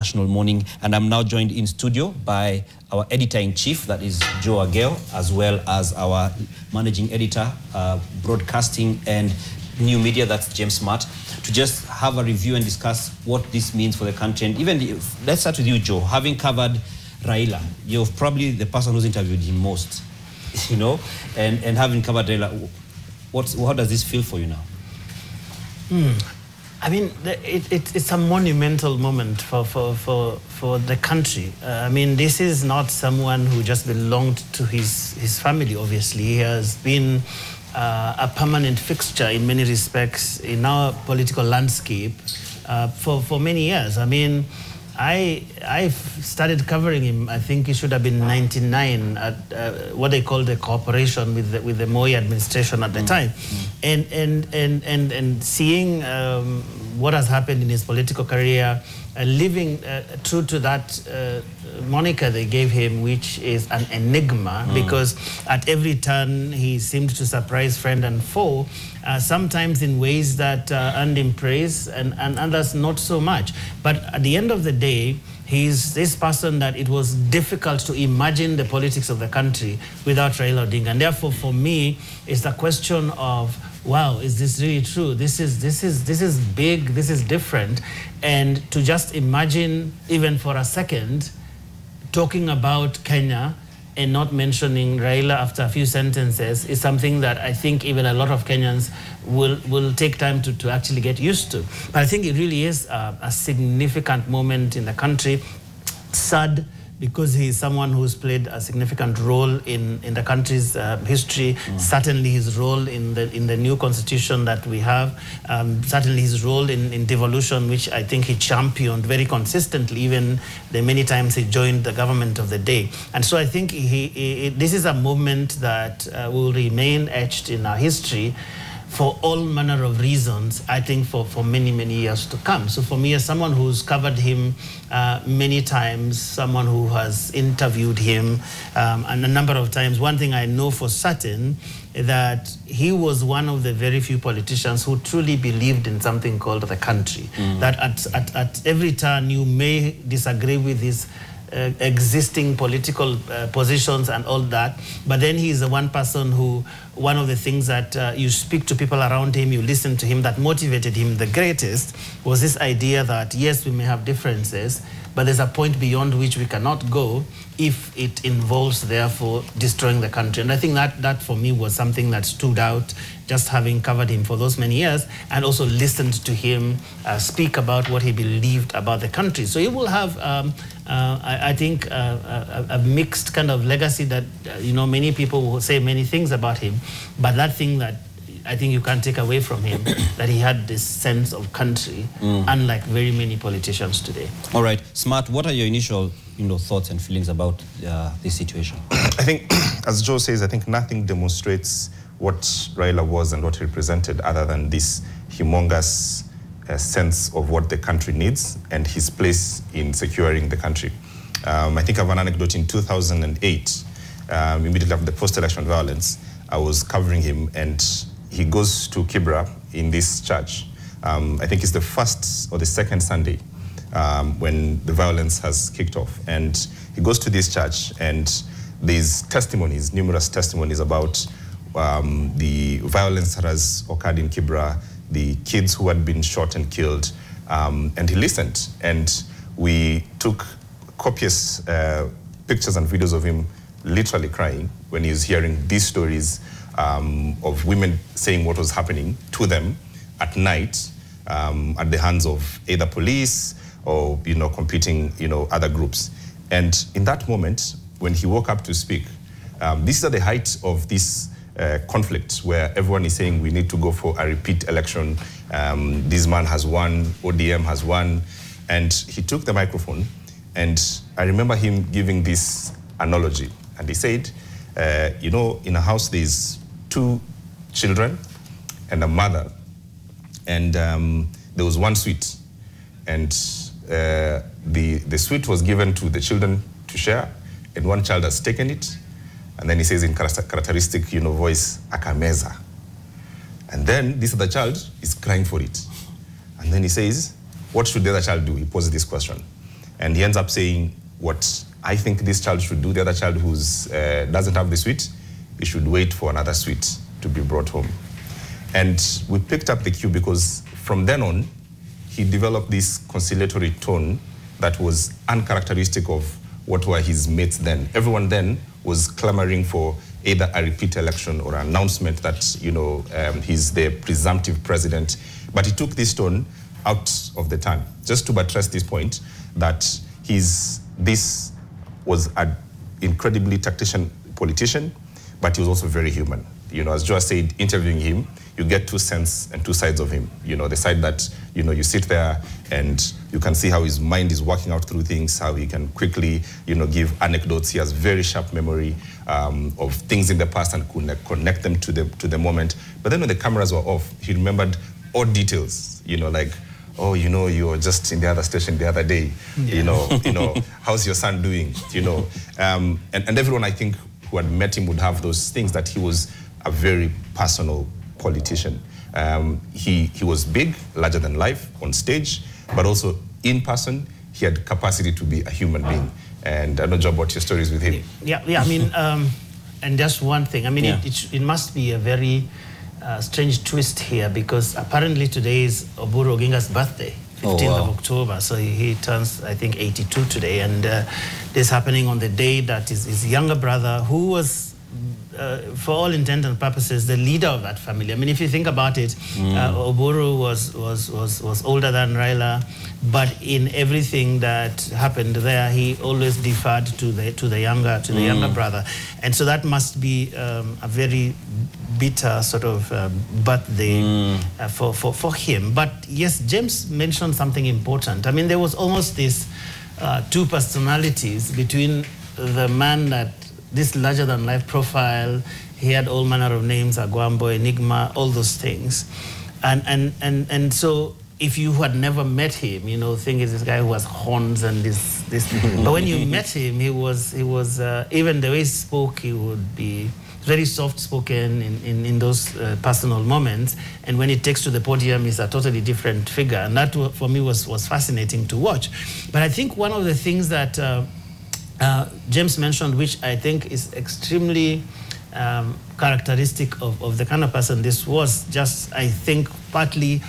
National Morning, and I'm now joined in studio by our editor-in-chief, that is Joe Ageyo, as well as our managing editor, broadcasting and new media, that's James Smart, to just have a review and discuss what this means for the country. And even, let's start with you, Joe. Having covered Raila, you're probably the person who's interviewed him most, you know, and having covered Raila, how does this feel for you now? I mean, it's a monumental moment for the country. I mean, this is not someone who just belonged to his family, obviously. He has been a permanent fixture in many respects in our political landscape for many years. I mean, I started covering him, I think it should have been 99, at what they called the cooperation with the Moi administration at the time. And seeing what has happened in his political career, living true to that moniker they gave him, which is an enigma, because at every turn he seemed to surprise friend and foe, sometimes in ways that earned him praise and others not so much. But at the end of the day, he's this person that it was difficult to imagine the politics of the country without Raila Odinga. And therefore, for me, it's the question of, wow, is this really true? This is big, this is different. And to just imagine, even for a second, talking about Kenya and not mentioning Raila after a few sentences is something that I think even a lot of Kenyans will take time to actually get used to. But I think it really is a significant moment in the country. Sad, because he is someone who's played a significant role in the country's history, certainly his role in the new constitution that we have, certainly his role in devolution, which I think he championed very consistently, even the many times he joined the government of the day. And so I think this is a moment that will remain etched in our history for all manner of reasons, I think for many, many years to come. So for me, as someone who's covered him many times, someone who has interviewed him and a number of times, one thing I know for certain that he was one of the very few politicians who truly believed in something called the country. That at every turn you may disagree with his existing political positions and all that, but then he is the one person who, one of the things that you speak to people around him, you listen to him, that motivated him the greatest was this idea that yes, we may have differences, but there's a point beyond which we cannot go if it involves, therefore, destroying the country. And I think that for me was something that stood out, just having covered him for those many years and also listened to him speak about what he believed about the country. So he will have, I think, a mixed kind of legacy that, you know, many people will say many things about him, but that thing that I think you can't take away from him, that he had this sense of country, unlike very many politicians today. All right. Smart, what are your initial thoughts and feelings about this situation? I think, as Joe says, I think nothing demonstrates what Raila was and what he represented other than this humongous sense of what the country needs and his place in securing the country. I think I have an anecdote. In 2008, immediately after the post-election violence, I was covering him, and he goes to Kibra in this church. I think it's the first or the second Sunday when the violence has kicked off. And he goes to this church, and there's testimonies, numerous testimonies about the violence that has occurred in Kibra, the kids who had been shot and killed. And he listened, and we took copious pictures and videos of him literally crying when he was hearing these stories of women saying what was happening to them at night at the hands of either police or competing other groups. And in that moment, when he woke up to speak, this is at the height of this conflict where everyone is saying we need to go for a repeat election. This man has won, ODM has won, and he took the microphone, and I remember him giving this analogy, and he said, in a house there's 2 children and a mother, and there was one sweet, and the sweet was given to the children to share, and one child has taken it, and then he says in characteristic voice, akameza, and then this other child is crying for it, and then he says, what should the other child do? He poses this question. And he ends up saying, what I think this child should do, the other child who doesn't have the sweet, he should wait for another sweet to be brought home. And we picked up the cue because from then on, he developed this conciliatory tone that was uncharacteristic of what were his mates then. Everyone then was clamoring for either a repeat election or an announcement that, you know, he's the presumptive president. But he took this tone out of the turn. Just to buttress this point, that this was an incredibly tactician politician, but he was also very human. You know, as Joa said, interviewing him, you get two senses and two sides of him. You know, the side that, you know, you sit there and you can see how his mind is working out through things, how he can quickly, you know, give anecdotes. He has very sharp memory of things in the past and connect them to the moment. But then when the cameras were off, he remembered odd details, you know, like, oh, you know, you were just in the other station the other day. Yeah. You know, how's your son doing? You know, and everyone, I think, who had met him would have those things, that he was a very personal politician. He was big, larger than life on stage, but also in person, he had capacity to be a human being. And I don't know about your stories with him. Yeah. I mean, and just one thing. I mean, it must be a very strange twist here, because apparently today is Oburu Oginga's birthday, 15th of October. So he turns, I think, 82 today. And this happening on the day that his younger brother, who was, for all intent and purposes, the leader of that family. I mean, if you think about it, Oburu was older than Raila, but in everything that happened there, he always deferred to the younger brother, and so that must be a very bitter sort of birthday for him. But yes, James mentioned something important. I mean, there was almost this two personalities between the man that this larger-than-life profile. He had all manner of names, Aguambo, Enigma, all those things. And so if you had never met him, you know, think is this guy who has horns and this. But when you met him, he was even the way he spoke, he would be very soft-spoken in those personal moments. And when he takes to the podium, he's a totally different figure. And that, for me, was fascinating to watch. But I think one of the things that James mentioned, which I think is extremely characteristic of the kind of person this was, just, I think, partly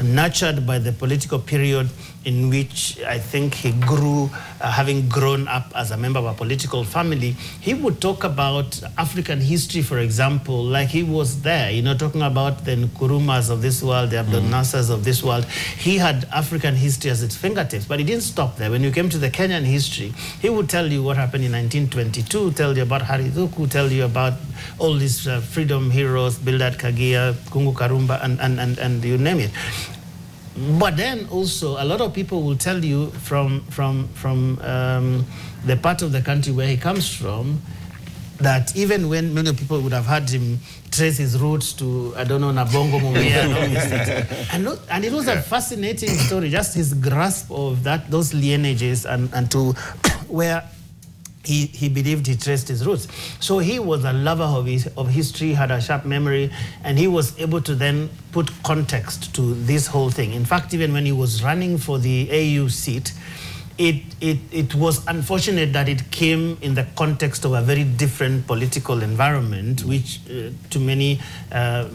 nurtured by the political period in which I think he grew, having grown up as a member of a political family. He would talk about African history, for example, like he was there, you know, talking about the Nkurumas of this world, the Abdel Nassers of this world. He had African history as its fingertips, but he didn't stop there. When you came to the Kenyan history, he would tell you what happened in 1922, tell you about Haridhuku, tell you about all these freedom heroes, Bildad Kagia, Kungu Karumba, and you name it. But then also, a lot of people will tell you from the part of the country where he comes from, that even when many people would have had him trace his roots to, I don't know, Nabongo, Mumia, and all these things. And it was a fascinating story, just his grasp of those lineages and to where he believed he traced his roots. So he was a lover of history, had a sharp memory, and he was able to then put context to this whole thing. In fact, even when he was running for the AU seat, it was unfortunate that it came in the context of a very different political environment, which to many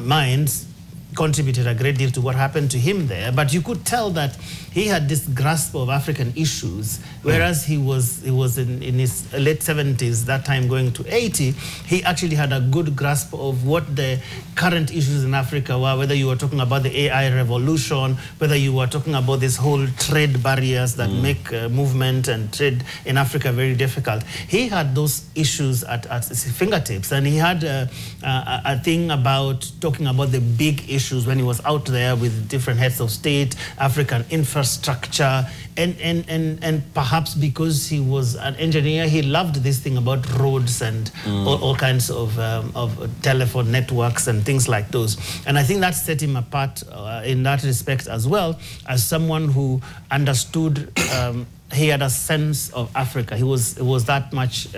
minds contributed a great deal to what happened to him there. But you could tell that he had this grasp of African issues, whereas he was in his late 70s, that time going to 80, he actually had a good grasp of what the current issues in Africa were, whether you were talking about the AI revolution, whether you were talking about this whole trade barriers that make movement and trade in Africa very difficult. He had those issues at his fingertips, and he had a thing about talking about the big issues when he was out there with different heads of state, African infrastructure, and perhaps because he was an engineer, he loved this thing about roads and all kinds of telephone networks and things like those. And I think that set him apart in that respect as well, as someone who understood he had a sense of Africa. He was that much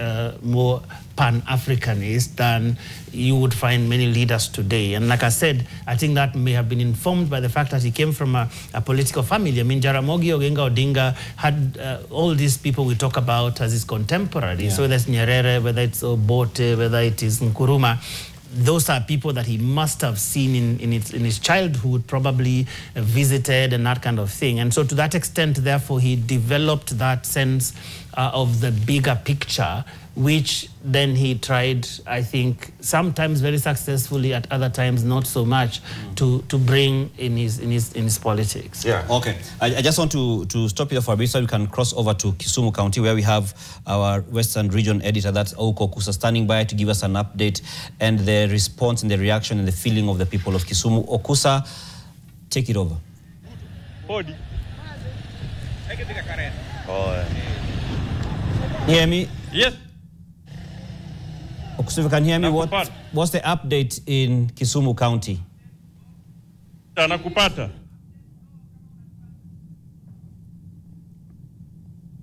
more Pan-Africanist than you would find many leaders today. And like I said, I think that may have been informed by the fact that he came from a political family. I mean, Jaramogi Oginga Odinga had all these people we talk about as his contemporaries. Yeah. So whether it's Nyerere, whether it's Obote, whether it is Nkrumah, those are people that he must have seen in his childhood, probably visited and that kind of thing. And so to that extent, therefore, he developed that sense of the bigger picture, which then he tried, I think, sometimes very successfully, at other times not so much, to bring in his politics. Yeah. Okay. I just want to stop here for a bit so we can cross over to Kisumu County, where we have our Western Region editor, that's Ouko Kusa, standing by to give us an update and the response and the reaction and the feeling of the people of Kisumu. Okusa, take it over. Hear me? Yes. So if you can hear me, what's the update in Kisumu County? Nakupata.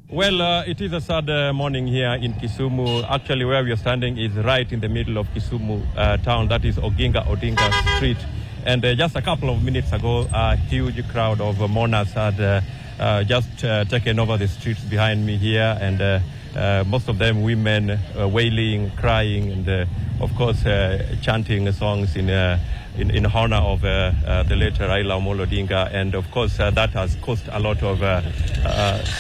Well, it is a sad morning here in Kisumu. Actually, where we are standing is right in the middle of Kisumu town. That is Odinga Street. And just a couple of minutes ago, a huge crowd of mourners had just taken over the streets behind me here. And most of them women wailing, crying, and of course chanting songs in honor of the late Raila Odinga. And of course that has caused a lot of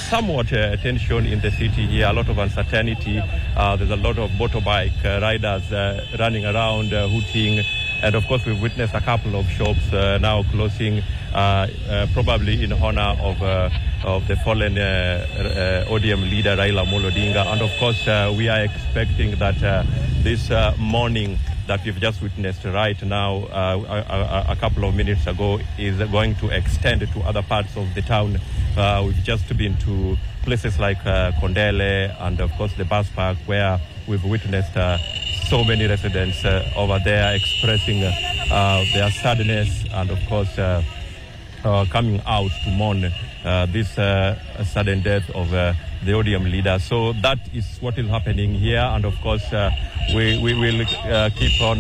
somewhat tension in the city here, a lot of uncertainty. There's a lot of motorbike riders running around hooting. And of course, we've witnessed a couple of shops now closing, probably in honor of the fallen ODM leader Raila Odinga. And of course, we are expecting that this morning that we've just witnessed right now, a couple of minutes ago, is going to extend to other parts of the town. We've just been to places like Kondele and of course the bus park, where we've witnessed so many residents over there expressing their sadness and of course coming out to mourn this sudden death of the ODM leader. So that is what is happening here, and of course we will keep on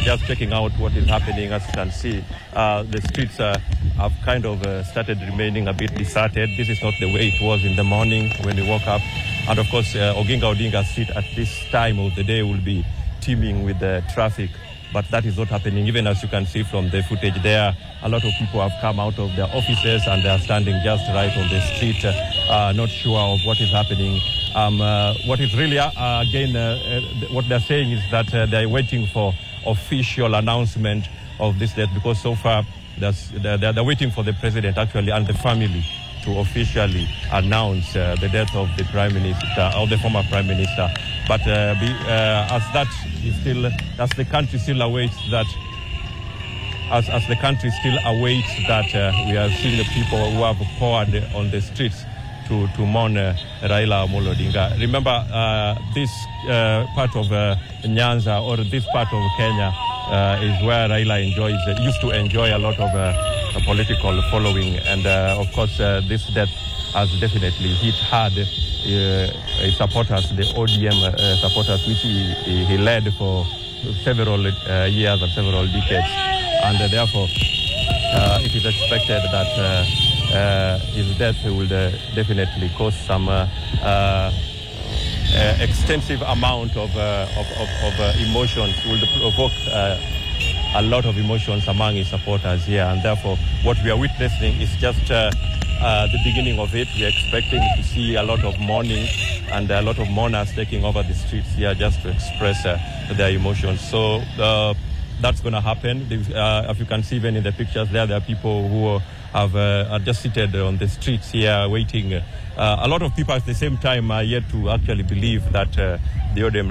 just checking out what is happening. As you can see, the streets have kind of started remaining a bit deserted. This is not the way it was in the morning when we woke up. And of course, Odinga Street at this time of the day will be teeming with traffic. But that is not happening. Even as you can see from the footage there, a lot of people have come out of their offices and they are standing just right on the street, not sure of what is happening. What is really, what they're saying is that they're waiting for official announcement of this death, because so far they're waiting for the president actually and the family to officially announce the death of the Prime Minister, or the former Prime Minister. But as the country still awaits that, as the country still awaits that, we are seeing the people who have poured on the streets to mourn Raila Odinga. Remember, this part of Nyanza, or this part of Kenya, is where Raila used to enjoy a lot of political following, and of course this death has definitely hit hard his supporters, the ODM supporters, which he led for several years and several decades, and therefore it is expected that his death will definitely cause some extensive amount of emotions, will provoke a lot of emotions among his supporters here, and therefore what we are witnessing is just the beginning of it. We are expecting to see a lot of mourning and a lot of mourners taking over the streets here just to express their emotions. So that's going to happen. If you can see even in the pictures there are people who are just seated on the streets here waiting. A lot of people at the same time are yet to actually believe that the ODM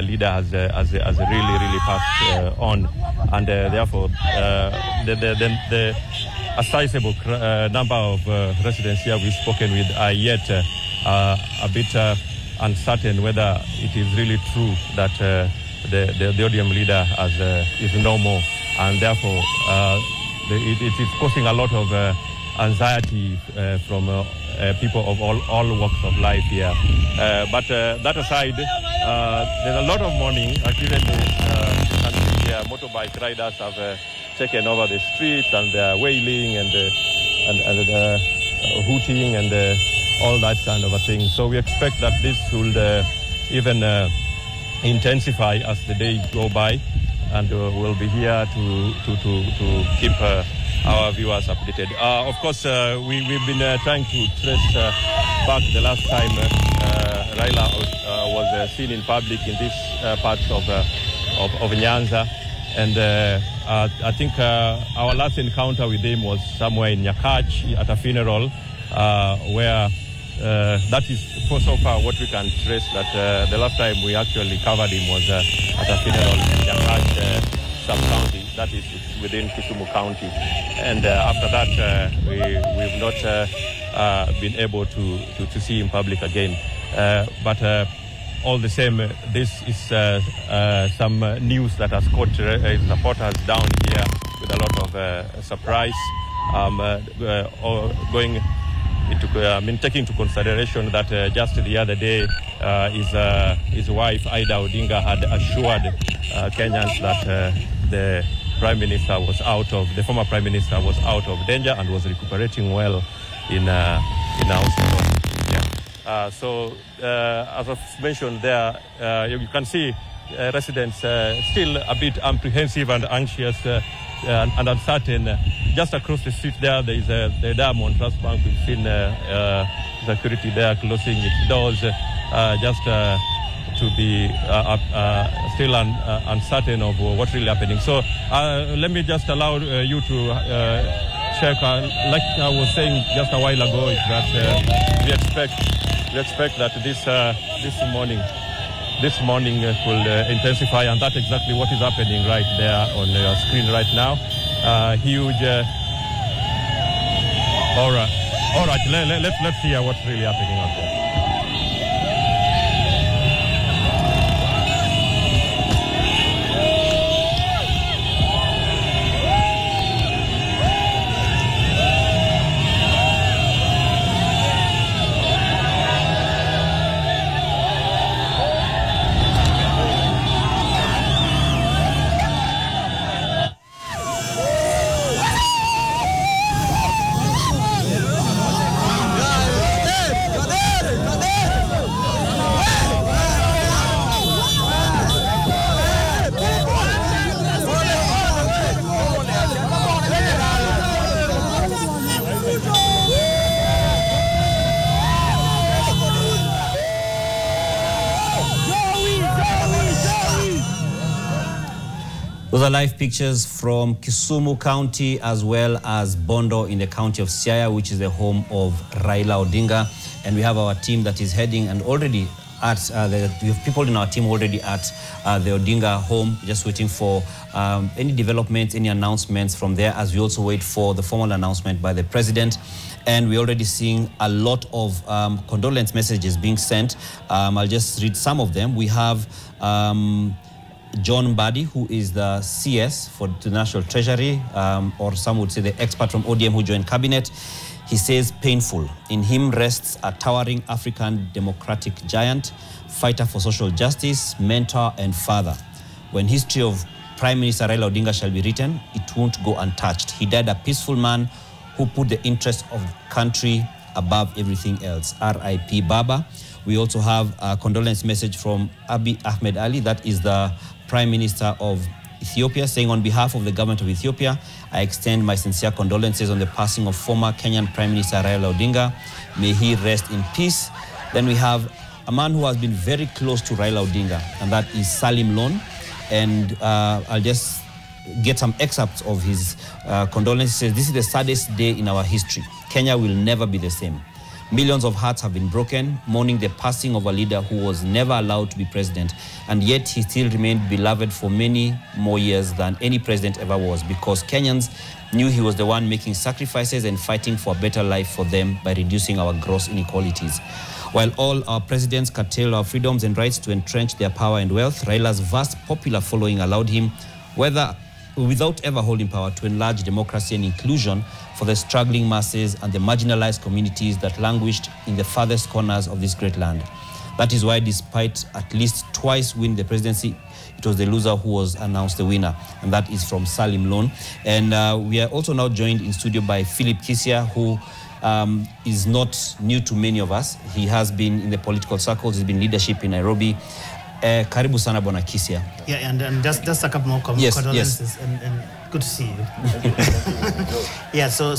leader has really passed on, and therefore a sizable number of residents here we've spoken with are yet a bit uncertain whether it is really true that the ODM leader is no more, and therefore it is causing a lot of anxiety from people of all walks of life here. But that aside, there's a lot of mourning. Even motorbike riders have taken over the streets, and they're wailing and hooting and all that kind of a thing. So we expect that this will even intensify as the day go by, and we'll be here to keep our viewers updated. Of course, we've been trying to trace back the last time Raila was seen in public in these parts of Nyanza, and I think our last encounter with him was somewhere in Nyakach at a funeral, where that is so far what we can trace, that the last time we actually covered him was at a funeral in Nyakach sub-county, that is within Kisumu County. And after that, we've not been able to see him public again. But all the same, this is some news that has caught supporters down here with a lot of surprise. Taking into consideration that just the other day, his wife Ida Odinga had assured Kenyans that the former prime minister was out of danger and was recuperating well in a hospital. Yeah. So as I've mentioned there, you can see residents still a bit apprehensive and anxious and uncertain. Just across the street there is the Diamond Trust Bank. We've seen security there closing its doors just to be still uncertain of what's really happening. So let me just allow you to check. Like I was saying just a while ago, is that we expect that this morning will intensify, and that's exactly what is happening right there on your screen right now. Huge. All right. Let's hear what's really happening out there. Those are live pictures from Kisumu County as well as Bondo in the county of Siaya, which is the home of Raila Odinga. And we have our team that is heading and already at, we have people in our team already at the Odinga home, just waiting for any developments, any announcements from there, as we also wait for the formal announcement by the president. And we're already seeing a lot of condolence messages being sent. I'll just read some of them. We have John Mbadi, who is the CS for the National Treasury, or some would say the expert from ODM who joined cabinet. He says, painful. In him rests a towering African democratic giant, fighter for social justice, mentor and father. When history of Prime Minister Raila Odinga shall be written, it won't go untouched. He died a peaceful man who put the interest of the country above everything else. R.I.P. Baba. We also have a condolence message from Abiy Ahmed Ali, that is the Prime Minister of Ethiopia, saying, on behalf of the government of Ethiopia, I extend my sincere condolences on the passing of former Kenyan Prime Minister Raila Odinga. May he rest in peace. Then we have a man who has been very close to Raila Odinga, and that is Salim Lon. And I'll just get some excerpts of his condolences. He says, this is the saddest day in our history. Kenya will never be the same. Millions of hearts have been broken, mourning the passing of a leader who was never allowed to be president, and yet he still remained beloved for many more years than any president ever was, because Kenyans knew he was the one making sacrifices and fighting for a better life for them by reducing our gross inequalities. While all our presidents curtailed our freedoms and rights to entrench their power and wealth, Raila's vast popular following allowed him, whether without ever holding power, to enlarge democracy and inclusion for the struggling masses and the marginalized communities that languished in the farthest corners of this great land. That is why, despite at least twice winning the presidency, it was the loser who was announced the winner, and that is from Salim Lone. And we are also now joined in studio by Philip Kisia, who is not new to many of us. He has been in the political circles, he's been leadership in Nairobi. Karibu sana Bwana Kisia. Yeah, and just a couple more condolences. And good to see you. Yeah, so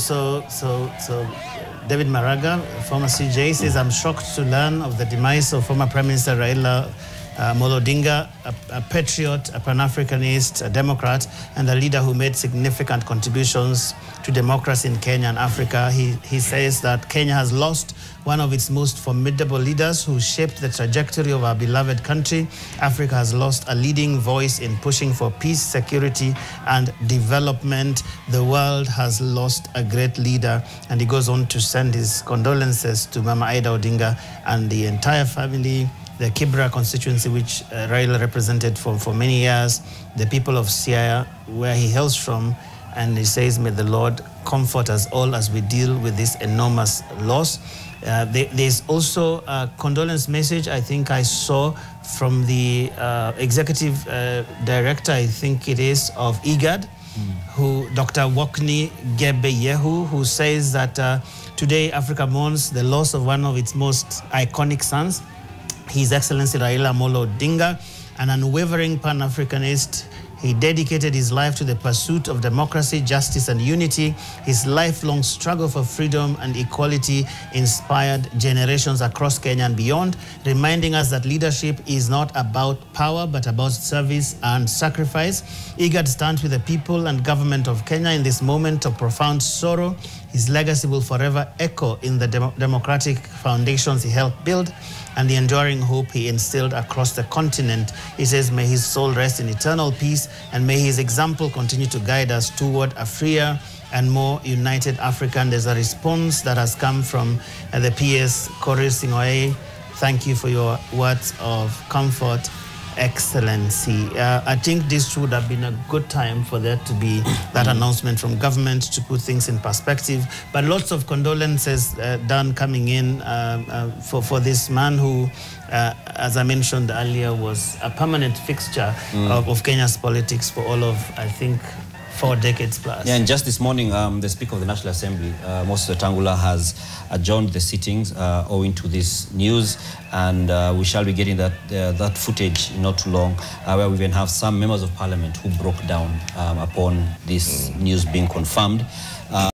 David Maraga, former CJ, says, I'm shocked to learn of the demise of former Prime Minister Raila Odinga, a patriot, a Pan-Africanist, a Democrat, and a leader who made significant contributions to democracy in Kenya and Africa. He says that Kenya has lost one of its most formidable leaders who shaped the trajectory of our beloved country. Africa has lost a leading voice in pushing for peace, security, and development. The world has lost a great leader. And he goes on to send his condolences to Mama Aida Odinga and the entire family, the Kibra constituency, which Raila represented for many years, the people of Siaya, where he hails from, and he says, may the Lord comfort us all as we deal with this enormous loss. There's also a condolence message I think I saw from the executive director, I think it is, of IGAD, who Dr. Wokni Gebeyehu, who says that today Africa mourns the loss of one of its most iconic sons, His Excellency Raila Amolo Odinga, an unwavering Pan-Africanist. He dedicated his life to the pursuit of democracy, justice, and unity. His lifelong struggle for freedom and equality inspired generations across Kenya and beyond, reminding us that leadership is not about power, but about service and sacrifice. IGAD stands with the people and government of Kenya in this moment of profound sorrow. His legacy will forever echo in the democratic foundations he helped build and the enduring hope he instilled across the continent. He says, may his soul rest in eternal peace, and may his example continue to guide us toward a freer and more united Africa. And there's a response that has come from the PS, Kori Singoe. Thank you for your words of comfort, Excellency. I think this would have been a good time for there to be that announcement from government to put things in perspective. But lots of condolences done coming in for this man who, as I mentioned earlier, was a permanent fixture of Kenya's politics for all of, I think, 4 decades plus. Yeah, and just this morning, the Speaker of the National Assembly, Moses Wetangula, has adjourned the sittings owing to this news, and we shall be getting that footage in not too long, where we even have some members of Parliament who broke down upon this news being confirmed.